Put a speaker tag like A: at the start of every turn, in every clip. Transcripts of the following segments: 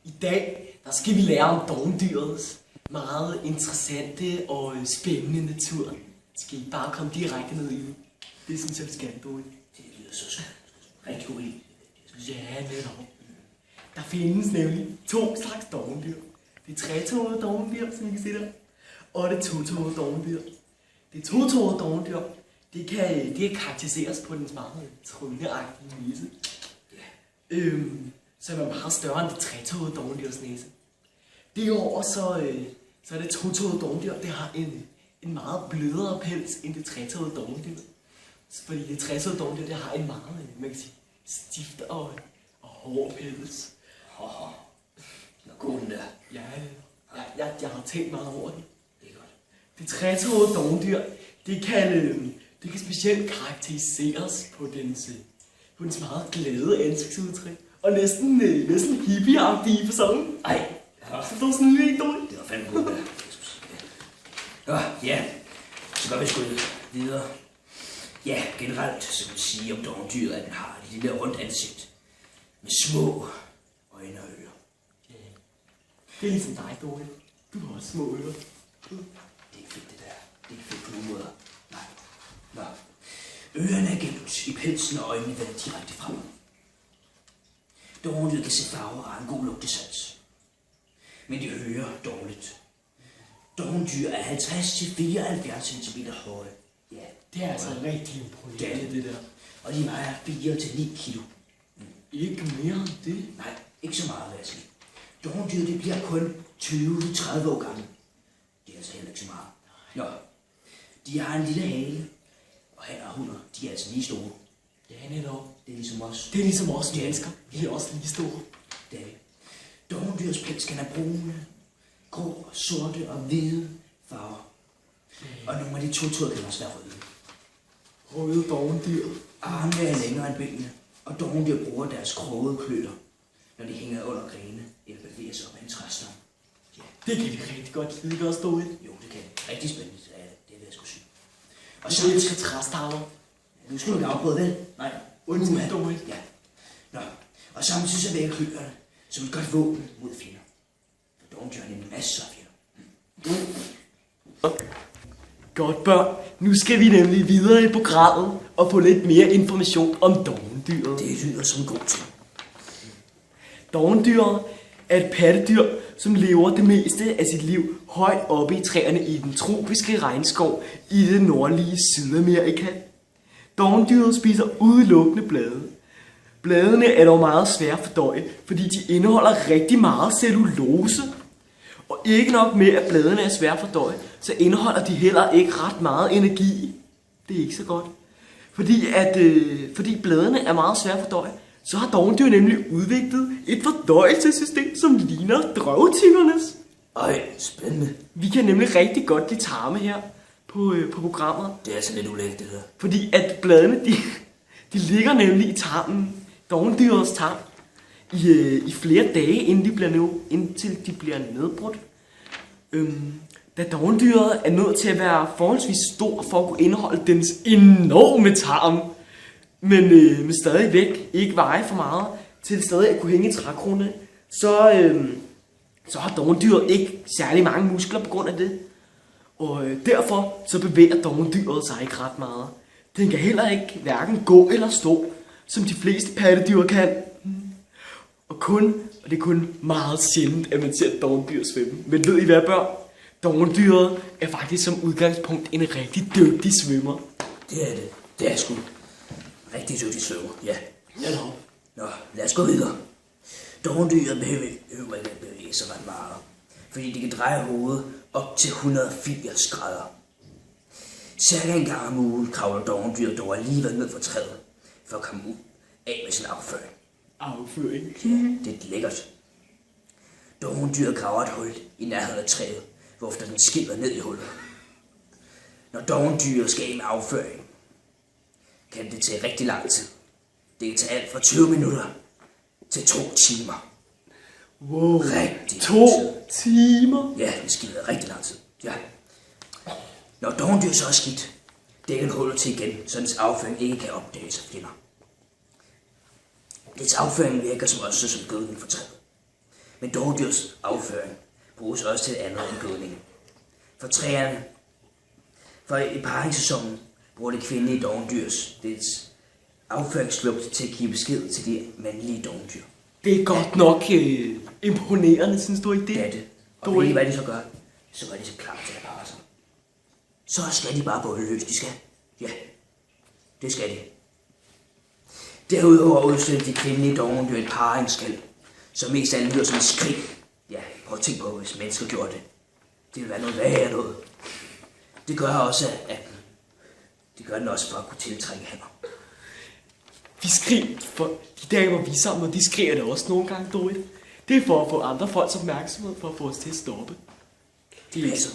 A: I dag der skal vi lære om dovendyrets meget interessante og spændende natur. Skal I bare komme direkte ned i det? Det synes jeg, vi skal, Dorit.
B: Det lyder så rigtig god idé.
A: Ja, netop. Der findes nemlig 2 slags dovendyr. Det 3-tåede dovendyr, som I kan se der, og det 2-tåede dovendyr. Det 2-tåede dovendyr, det kan karakteriseres på dens meget tryndeagtige næse. Som er meget større end det 3-tåede dovendyrs næse. Derover så er det 2-tåede dovendyr, det har en meget blødere pels end det 3-tåede dovendyr. Fordi det 3-tåede dovendyr, det har en meget, man kan sige, stift og hård pels.
B: Nå, god den der.
A: Ja, jeg har tænkt meget over det.
B: Det er godt.
A: Det 3-tåede dovendyr, det kan specielt karakteriseres på dens meget glade ansigtsudtryk. Og næsten hippieagtige fasong.
B: Ej.
A: Så står sådan lidt dårligt.
B: Det var fandme god der. Ja, så går vi sgu videre. Ja, generelt så kan man sige om dovendyret, at den har et lille rundt ansigt med små øjne og ører.
A: Ja. Det er ligesom dig, Dorit. Du har også små ører.
B: Det er ikke fedt, det der. Det er ikke fedt på nogen måder. Nej. Nå. Ørerne er gemt i pelsen, og øjnene vender direkte frem. Dovendyret kan se farver og har en god lugtesans. Men de hører dårligt. Dovendyr er 50-74 cm høje. Ja,
A: Det er altså rigtig imponerende, det der.
B: og de vejer 4-9 kilo.
A: Ikke mere end det.
B: Nej, ikke så meget, vil jeg sige. Dovendyr, det bliver kun 20-30 år gammel. Det er altså heller ikke så meget. Nå, de har en lille hale, og han og hunder, de er altså lige store.
A: Ja, netop.
B: Det er ligesom os.
A: Det er ligesom os mennesker. Vi er også lige store.
B: Det er vi. Dovendyrs pels kan have brune, grå, sorte og hvide farver. Og nogle af de 2-tåede kan også være røde.
A: Røde dovendyr.
B: Armene er længere end benene, og dovendyr bruger deres krogede kløer, når de hænger under grene eller bevæger sig op ad en træstamme. Ja,
A: Det kan vi rigtig godt lide, også Dorit.
B: jo, det kan rigtig spændende, det vil jeg sgu sige. Og
A: Og
B: så
A: så elsker træstammer.
B: nu skal du ikke afbryde, vel? Nej.
A: Undskyld, Dorit.
B: Ja. Nå, og samtidig så vækker kløerne som et godt våben mod fjender. For dovendyr har nemlig masser af fjender.
A: Godt, børn. Nu skal vi nemlig videre i programmet og få lidt mere information om dovendyret.
B: Det lyder som en god ting.
A: Dovendyret er et pattedyr, som lever det meste af sit liv højt oppe i træerne i den tropiske regnskov i det nordlige Sydamerika. Dovendyret spiser udelukkende blade. Bladene er dog meget svære at fordøje, fordi de indeholder rigtig meget cellulose. Og ikke nok med, at bladene er svære at fordøje, så indeholder de heller ikke ret meget energi. Det er ikke så godt. Fordi bladene er meget svære at fordøje, så har dovendyr nemlig udviklet et fordøjelsessystem, som ligner drøvtippernes.
B: Ej, spændende.
A: Vi kan nemlig rigtig godt lide tarme her på programmet.
B: Det er altså lidt ulækkert, det her.
A: Fordi at bladene, de ligger nemlig i tarmen, dovendyrets tarm, i flere dage, indtil de bliver nedbrudt. Da dovendyret er nødt til at være forholdsvis stor for at kunne indeholde dens enorme tarm, men stadigvæk ikke veje for meget til stadig at kunne hænge i trækronerne, så har dovendyret ikke særlig mange muskler på grund af det. Og derfor så bevæger dovendyret sig ikke ret meget. Den kan heller ikke hverken gå eller stå, som de fleste pattedyr kan. Og det er kun meget sjældent, at man ser et dovendyr svømme. Men ved I hvad, børn? Dovendyret er faktisk som udgangspunkt en rigtig dygtig svømmer.
B: Det er det. Det er sgu rigtig dygtig svømmer, ja.
A: Ja,
B: Nå, lad os gå videre. Dovendyret behøver ikke at bevæge sig ret meget, fordi de kan dreje hovedet op til 180 grader. Cirka en gang om ugen kravler dovendyret dog alligevel ned fra træet, for at komme ud af med sin afføring.
A: Afføring.
B: Ja, det er lækkert. Dovendyret graver et hul i nærheden af træet, hvorefter den skipper ned i hullet. Når dovendyret skal af med afføring, kan det tage rigtig lang tid. Det kan tage alt fra 20 minutter til 2 timer.
A: Wow.
B: Rigtig
A: 2
B: lang tid.
A: timer?
B: Ja, det skider rigtig lang tid. Ja. Når dovendyr så er skidt, dækker den hullet til igen, så dens afføring ikke kan opdages af fjender. Dets afføring virker som også som gødning for træet. Men dovendyrs afføring bruges også til andet end gødning. For træerne, for i paringssæsonen bruger det kvindelige dovendyrs dets afføringslugt til at give besked til de mandlige dovendyr.
A: Det er godt nok imponerende, synes du ikke det?
B: Det er det. Og ved I, hvad de så gør? Så gør de så klar til at parre sig. Så skal de bare både løs, de skal. Ja, det skal de. Derudover udstiller de kvindelige dovendyr et paringsskæld, som mest af alt lyder som et skrig. Ja, prøv at tænke på, hvis mennesker gjorde det. Det ville være noget værre noget. Det gør også, at det gør den også for at kunne tiltrække hænder.
A: De skriger, for de damer vi er sammen, og de skriger det også nogle gange, Dorit. Det er for at få andre folks opmærksomhed, for at få os til at stoppe.
B: Det passer.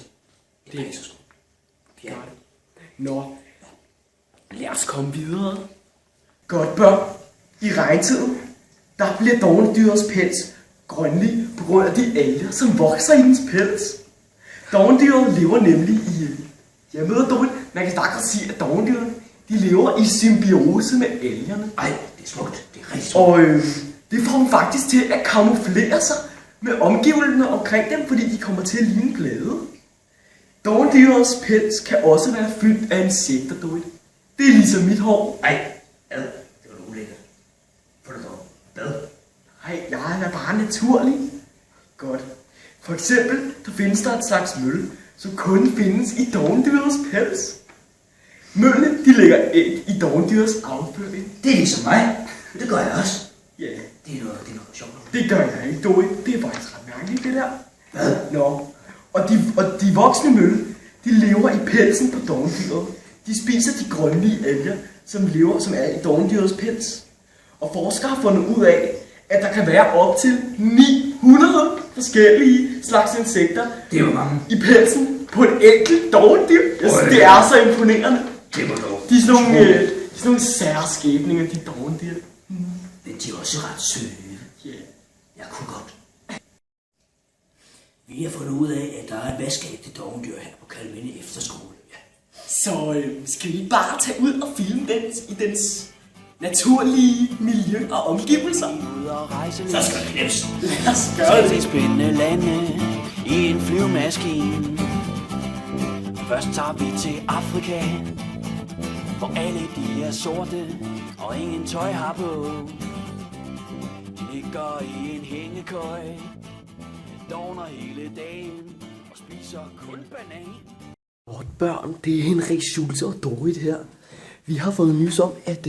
B: Det passer sgu.
A: Ja. Nå, lad os komme videre. Godt børn. I regntiden, der bliver dovendyrets pels grønlig på grund af de alger, som vokser i dens pels. Dovendyret lever nemlig i... Jeg møder Dorit, man kan sagtens sige, at dovendyret, de lever i symbiose med algerne.
B: Ej, det er smukt. Det er rigtig smukt.
A: Og det får dem faktisk til at kamuflere sig med omgivelserne omkring dem, fordi de kommer til at ligne blade. Dovendyrets pels kan også være fyldt af insekter, Dorit. Det er ligesom mit hår.
B: Ej, ad. Det var da ulækkert. Få det dog. Hvad?
A: Ej, jeg er bare naturlig. Godt. For eksempel, der findes der et slags møl, som kun findes i dovendyrets pels. Møllene, de lægger æg i dovendyrets afføring.
B: Det er ligesom mig. Det gør jeg også.
A: Ja,
B: Det er noget sjovt.
A: det gør jeg ikke, Dorit. Det er faktisk ret mærkeligt, det der.
B: Hvad?
A: Nå. Og de voksne mølle, de lever i pelsen på dovendyret. De spiser de grønlige alger, som er i dovendyrets pels. Og forskere har fundet ud af, at der kan være op til 900 forskellige slags insekter
B: Det var mange.
A: i pelsen på et enkelt dovendyr. Jeg synes, det er så imponerende.
B: Det var dog.
A: De er sådan nogle særskæbninger, de dovendyr.
B: Men de er også ret søde.
A: Ja.
B: Jeg kunne godt. Vi har fundet ud af, at der er et vaskeægte dovendyr her på Kalminde Efterskole. Ja.
A: Så skal vi bare tage ud og filme den i dens naturlige miljø og omgivelser.
B: Så skal det nemt.
A: Lad os gøre det.
C: Til spændende lande i en flyvemaskine. Først tager vi til Afrika, hvor alle de er sorte og ingen tøj har på. Ligger i en hængekøj, dogner hele dagen og spiser kun banan.
A: Godt børn, det er Henrik Schulze og Dorit her. Vi har fået nys om, at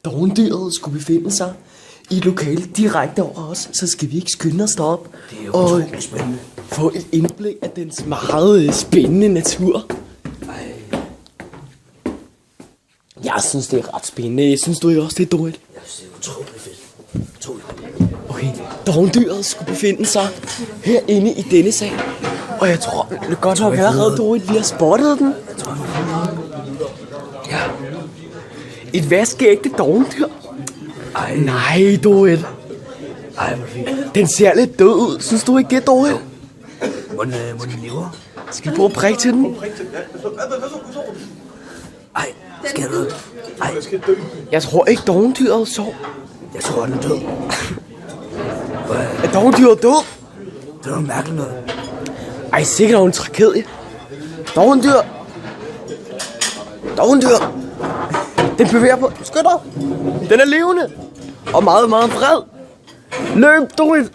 A: dovendyret skulle befinde sig i et lokale direkte over os, så skal vi ikke skynde os derop
B: Det er jo
A: og
B: utroligt spændende.
A: få et indblik af dens meget spændende natur.
B: Ej,
A: Jeg synes, det er ret spændende. Synes du ikke også, det er Dorit?
B: jeg synes, det er utroligt fedt. Utroligt.
A: Okay, dovendyret skulle befinde sig herinde i denne sal. Og jeg tror, det er godt nok allerede, Dorit, vi har spottet den. Ja. Et vaskeægte dovendyr.
B: Ej,
A: Nej, Dorit.
B: ej, hvor fint.
A: Den ser lidt død ud. Synes du ikke det, Dorit?
B: Må den lever?
A: Skal vi prøve at prikke til den?
B: Ej, skal jeg noget? Ej,
A: Jeg tror ikke, dovendyret sov.
B: jeg tror, den er død.
A: Er dovendyret død?
B: Det var mærkeligt noget.
A: Ej, sikkert en tragedie. Dovendyr. Dovendyr. Den bevæger på. Skynd dig. Den er levende. Og meget, meget vred. Løb, Dorit.